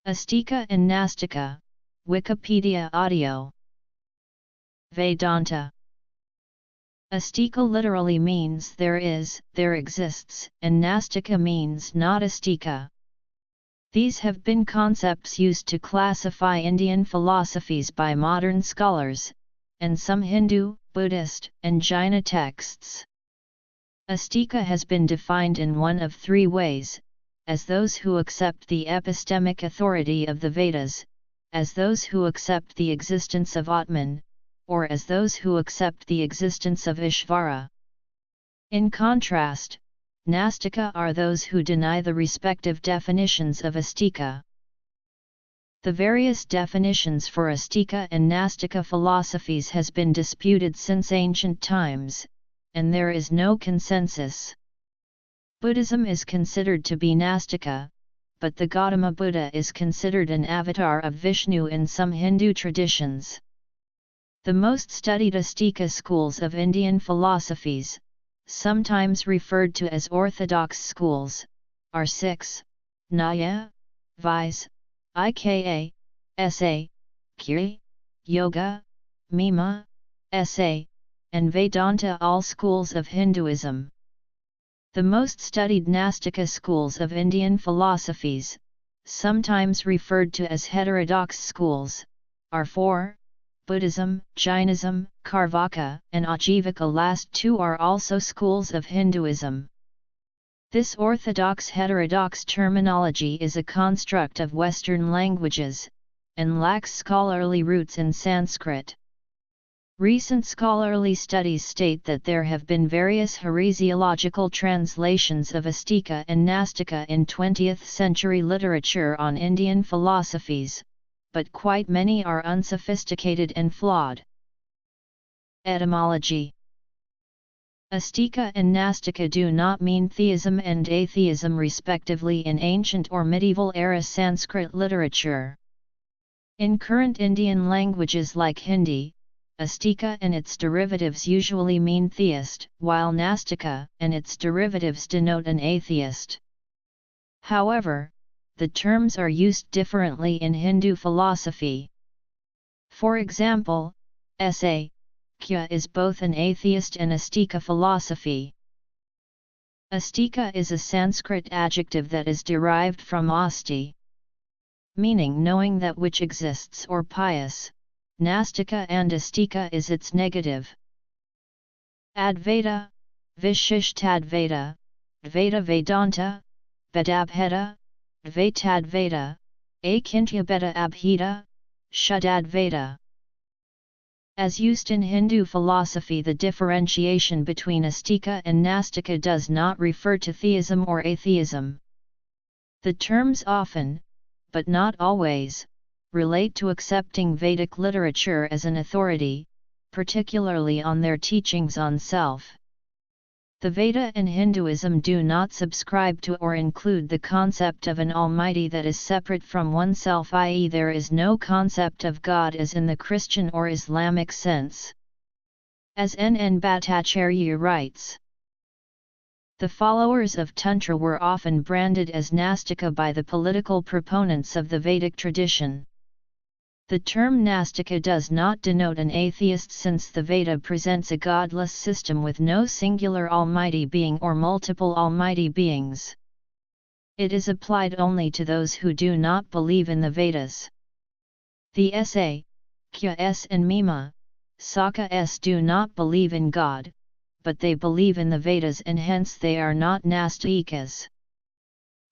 Āstika and nāstika, Wikipedia audio. Vedanta. Āstika literally means there is, there exists, and nāstika means not Āstika. These have been concepts used to classify Indian philosophies by modern scholars, and some Hindu, Buddhist, and Jaina texts. Āstika has been defined in one of three ways: as those who accept the epistemic authority of the Vedas, as those who accept the existence of Atman, or as those who accept the existence of Ishvara. In contrast, nāstika are those who deny the respective definitions of Āstika. The various definitions for Āstika and nāstika philosophies has been disputed since ancient times, and there is no consensus. Buddhism is considered to be nāstika, but the Gautama Buddha is considered an avatar of Vishnu in some Hindu traditions. The most studied Āstika schools of Indian philosophies, sometimes referred to as orthodox schools, are six: Nyaya, Vise, Ika, Sa, Kri, Yoga, Mima, Sa, and Vedanta, all schools of Hinduism. The most studied nāstika schools of Indian philosophies, sometimes referred to as heterodox schools, are four: Buddhism, Jainism, Carvaka, and Ajivika. Last two are also schools of Hinduism. This orthodox-heterodox terminology is a construct of Western languages, and lacks scholarly roots in Sanskrit. Recent scholarly studies state that there have been various heresiological translations of Āstika and nāstika in 20th century literature on Indian philosophies, but quite many are unsophisticated and flawed. Etymology. Āstika and nāstika do not mean theism and atheism respectively in ancient or medieval era Sanskrit literature. In current Indian languages like Hindi, Āstika and its derivatives usually mean theist, while nāstika and its derivatives denote an atheist. However, the terms are used differently in Hindu philosophy. For example, Sa, Kya is both an atheist and Āstika philosophy. Āstika is a Sanskrit adjective that is derived from asti, meaning knowing that which exists or pious. Nāstika and Āstika is its negative. Advaita, Vishishtadvaita, Dvaita Vedanta, Vedabheda, Dvaitadvaita, Akintyabheda Abheda, Shuddhadvaita. As used in Hindu philosophy, the differentiation between Āstika and nāstika does not refer to theism or atheism. The terms often, but not always, relate to accepting Vedic literature as an authority, particularly on their teachings on self. The Veda and Hinduism do not subscribe to or include the concept of an almighty that is separate from oneself, i.e., there is no concept of God as in the Christian or Islamic sense. As N. Bhattacharya writes, the followers of Tantra were often branded as nāstika by the political proponents of the Vedic tradition. The term nāstika does not denote an atheist, since the Veda presents a godless system with no singular almighty being or multiple almighty beings. It is applied only to those who do not believe in the Vedas. The Sa, Kya S and Mima, Saka S do not believe in God, but they believe in the Vedas, and hence they are not nastikas.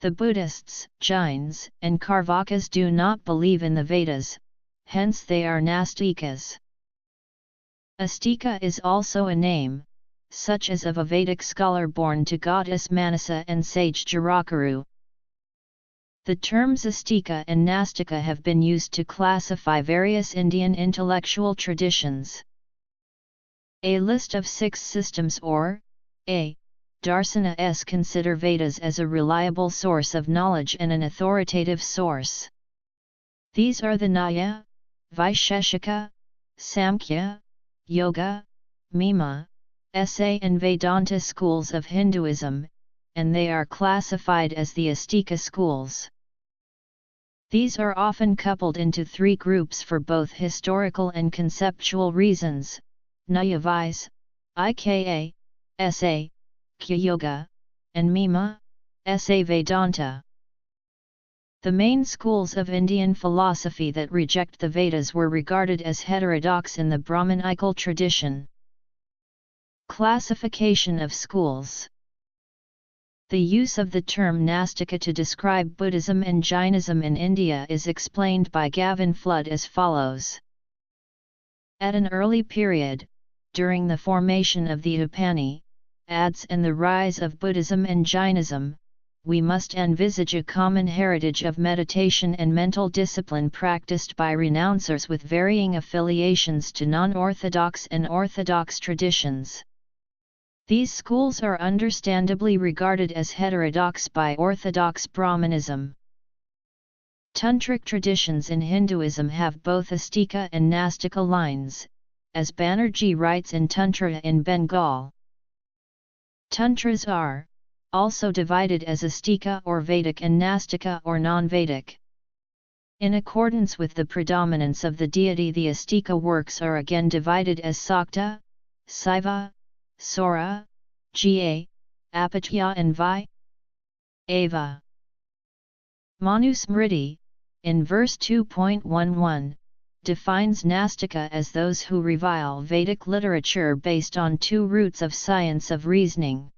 The Buddhists, Jains, and Carvakas do not believe in the Vedas, hence they are nastikas. Āstika is also a name, such as of a Vedic scholar born to goddess Manasa and sage Jarakaru. The terms Āstika and nāstika have been used to classify various Indian intellectual traditions. A list of 6 systems or A. Darsana S consider Vedas as a reliable source of knowledge and an authoritative source. These are the Nyaya, Vaisheshika, Samkhya, Yoga, Mima, Sa and Vedanta schools of Hinduism, and they are classified as the Āstika schools. These are often coupled into three groups for both historical and conceptual reasons: Nayavais, Ika, Sa, Kya-yoga, and Mima, Sa Vedanta. The main schools of Indian philosophy that reject the Vedas were regarded as heterodox in the Brahmanical tradition. Classification of schools. The use of the term nāstika to describe Buddhism and Jainism in India is explained by Gavin Flood as follows. At an early period, during the formation of the Upanishads and the rise of Buddhism and Jainism, we must envisage a common heritage of meditation and mental discipline practiced by renouncers with varying affiliations to non-orthodox and orthodox traditions. These schools are understandably regarded as heterodox by Orthodox Brahmanism. Tantric traditions in Hinduism have both Āstika and nāstika lines, as Banerjee writes in Tantra in Bengal. Tantras are also divided as Āstika or Vedic and nāstika or non-Vedic. In accordance with the predominance of the deity, the Āstika works are again divided as Sakta, Saiva, Saura, Ga, Apatya and Ava. Manusmriti, in verse 2.11, defines nāstika as those who revile Vedic literature based on two roots of science of reasoning.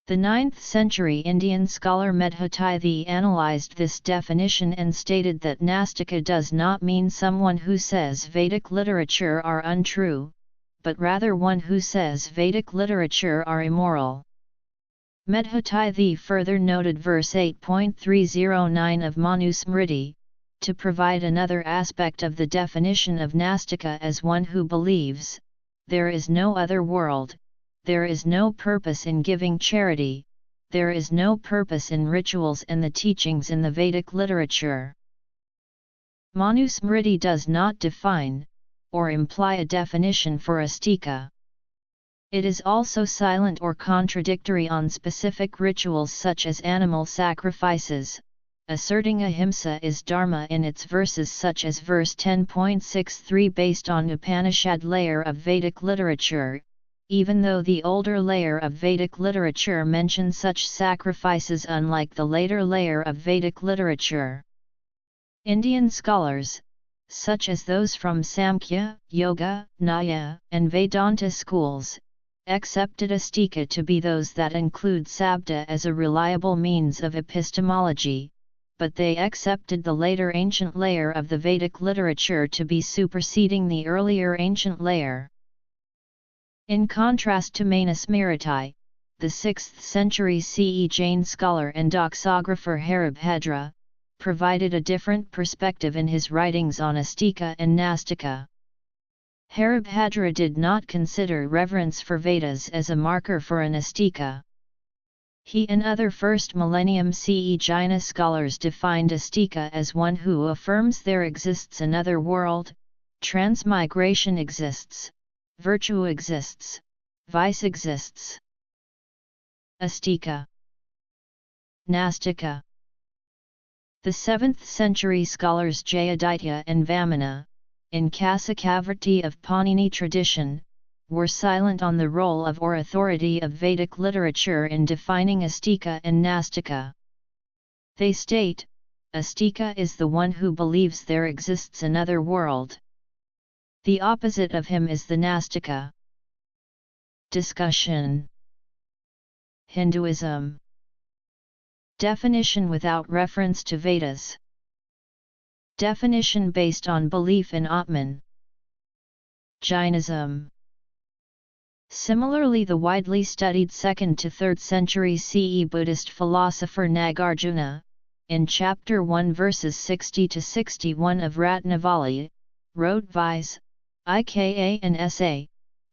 The 9th century Indian scholar Medhotithi analyzed this definition and stated that nāstika does not mean someone who says Vedic literature are untrue, but rather one who says Vedic literature are immoral. Medhotithi further noted verse 8.309 of Manusmriti, to provide another aspect of the definition of nāstika as one who believes, there is no other world, there is no purpose in giving charity, there is no purpose in rituals and the teachings in the Vedic literature. Manusmriti does not define, or imply a definition for Āstika. It is also silent or contradictory on specific rituals such as animal sacrifices, asserting ahimsa is dharma in its verses such as verse 10.63 based on Upanishad layer of Vedic literature, even though the older layer of Vedic literature mentions such sacrifices unlike the later layer of Vedic literature. Indian scholars, such as those from Samkhya, Yoga, Nyaya, and Vedanta schools, accepted Āstika to be those that include Sabda as a reliable means of epistemology, but they accepted the later ancient layer of the Vedic literature to be superseding the earlier ancient layer. In contrast to Manusmriti, the 6th century CE Jain scholar and doxographer Haribhadra provided a different perspective in his writings on Āstika and nāstika. Haribhadra did not consider reverence for Vedas as a marker for an Āstika. He and other first millennium CE Jaina scholars defined Āstika as one who affirms there exists another world, transmigration exists, virtue exists, vice exists. Āstika. Nāstika. The 7th century scholars Jayaditya and Vamana, in Kasakavarti of Panini tradition, were silent on the role of or authority of Vedic literature in defining Āstika and nāstika. They state, Āstika is the one who believes there exists another world. The opposite of him is the nāstika. Discussion. Hinduism. Definition without reference to Vedas. Definition based on belief in Atman. Jainism. Similarly, the widely studied 2nd to 3rd century CE Buddhist philosopher Nagarjuna, in chapter 1 verses 60 to 61 of Ratnavali, wrote Vise, Ika and Sa,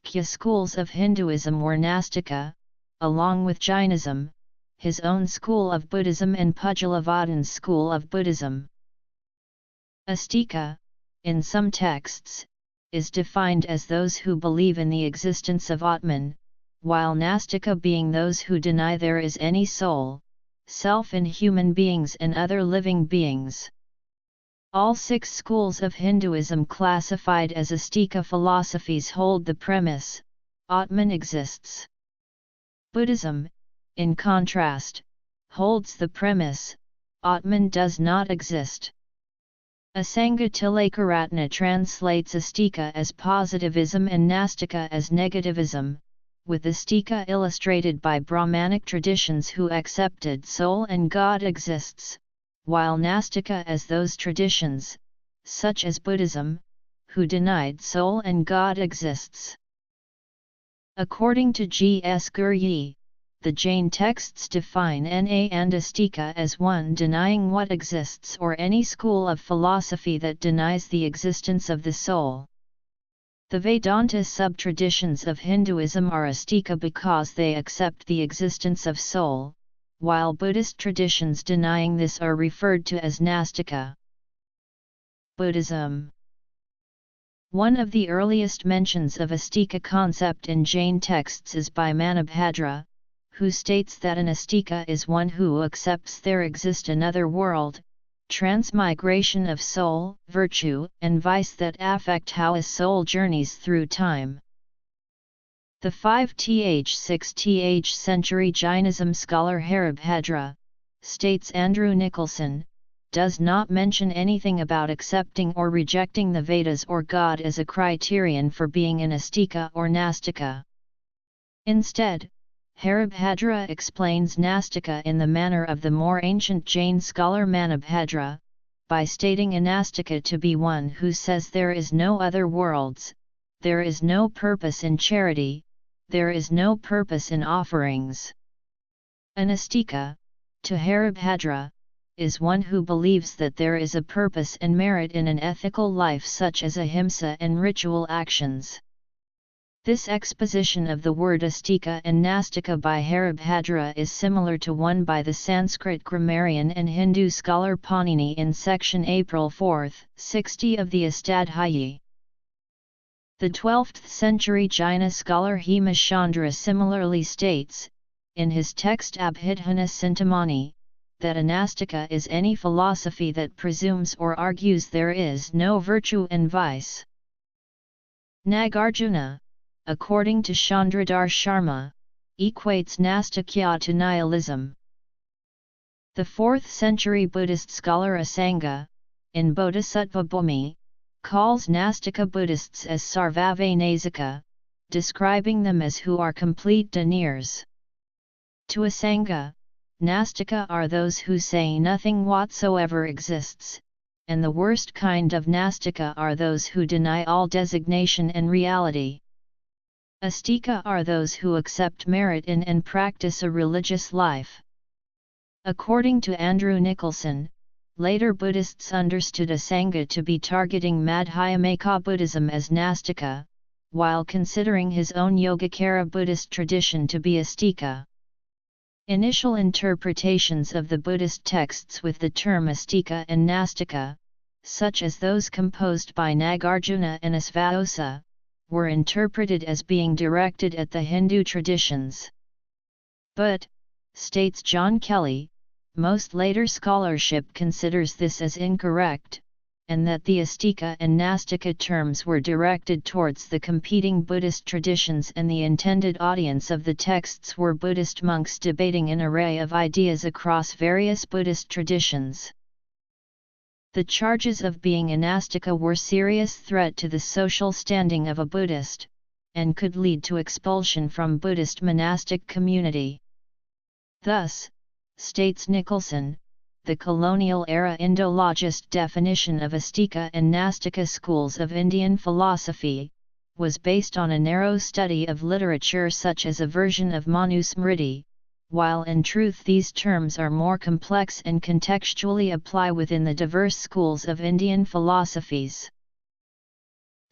Kya schools of Hinduism were nāstika, along with Jainism, his own school of Buddhism and Pujalavattan's school of Buddhism. Āstika, in some texts, is defined as those who believe in the existence of Atman, while nāstika being those who deny there is any soul, self in human beings and other living beings. All 6 schools of Hinduism classified as Āstika philosophies hold the premise, Atman exists. Buddhism, in contrast, holds the premise, Atman does not exist. Asanga Tilakaratna translates Āstika as positivism and nāstika as negativism, with Āstika illustrated by Brahmanic traditions who accepted soul and God exists, while nāstika as those traditions, such as Buddhism, who denied soul and God exists. According to G.S. Gurye, the Jain texts define Na and Āstika as one denying what exists or any school of philosophy that denies the existence of the soul. The Vedanta sub-traditions of Hinduism are Āstika because they accept the existence of soul, while Buddhist traditions denying this are referred to as nāstika. Buddhism. One of the earliest mentions of Āstika concept in Jain texts is by Manabhadra, who states that an Āstika is one who accepts there exists another world, transmigration of soul, virtue, and vice that affect how a soul journeys through time. The 5th–6th century Jainism scholar Haribhadra, states Andrew Nicholson, does not mention anything about accepting or rejecting the Vedas or God as a criterion for being an Āstika or nāstika. Instead, Haribhadra explains nāstika in the manner of the more ancient Jain scholar Manabhadra, by stating a nāstika to be one who says there is no other worlds, there is no purpose in charity, there is no purpose in offerings. An Āstika, to Haribhadra, is one who believes that there is a purpose and merit in an ethical life such as ahimsa and ritual actions. This exposition of the word Āstika and nāstika by Haribhadra is similar to one by the Sanskrit grammarian and Hindu scholar Panini in section April 4, 60 of the Astadhyayi. The 12th century Jaina scholar Hemachandra similarly states, in his text Abhidhana Sintamani, that a nāstika is any philosophy that presumes or argues there is no virtue and vice. Nagarjuna, according to Chandradhar Sharma, equates nāstikya to nihilism. The 4th century Buddhist scholar Asanga, in Bodhisattva Bhumi, calls nāstika Buddhists as sarvavajnasika, describing them as who are complete deniers. To Asanga, nāstika are those who say nothing whatsoever exists, and the worst kind of nāstika are those who deny all designation and reality. Āstika are those who accept merit in and practice a religious life. According to Andrew Nicholson, later Buddhists understood Asanga to be targeting Madhyamaka Buddhism as nāstika, while considering his own Yogacara Buddhist tradition to be Āstika. Initial interpretations of the Buddhist texts with the term Āstika and nāstika, such as those composed by Nagarjuna and Asvaosa, were interpreted as being directed at the Hindu traditions. But, states John Kelly, most later scholarship considers this as incorrect, and that the Āstika and nāstika terms were directed towards the competing Buddhist traditions and the intended audience of the texts were Buddhist monks debating an array of ideas across various Buddhist traditions. The charges of being a nāstika were serious threat to the social standing of a Buddhist, and could lead to expulsion from Buddhist monastic community. Thus, states Nicholson, the colonial-era Indologist definition of Āstika and nāstika schools of Indian philosophy, was based on a narrow study of literature such as a version of Manusmriti, while in truth these terms are more complex and contextually apply within the diverse schools of Indian philosophies.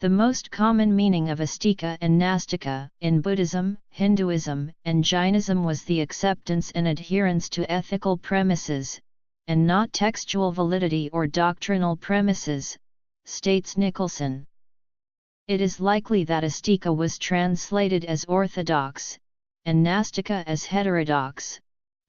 The most common meaning of Āstika and nāstika in Buddhism, Hinduism, and Jainism was the acceptance and adherence to ethical premises, and not textual validity or doctrinal premises, states Nicholson. It is likely that Āstika was translated as orthodox, and nāstika as heterodox,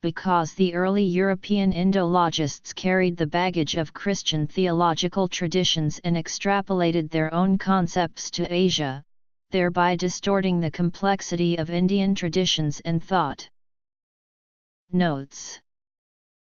because the early European Indologists carried the baggage of Christian theological traditions and extrapolated their own concepts to Asia, thereby distorting the complexity of Indian traditions and thought. Notes.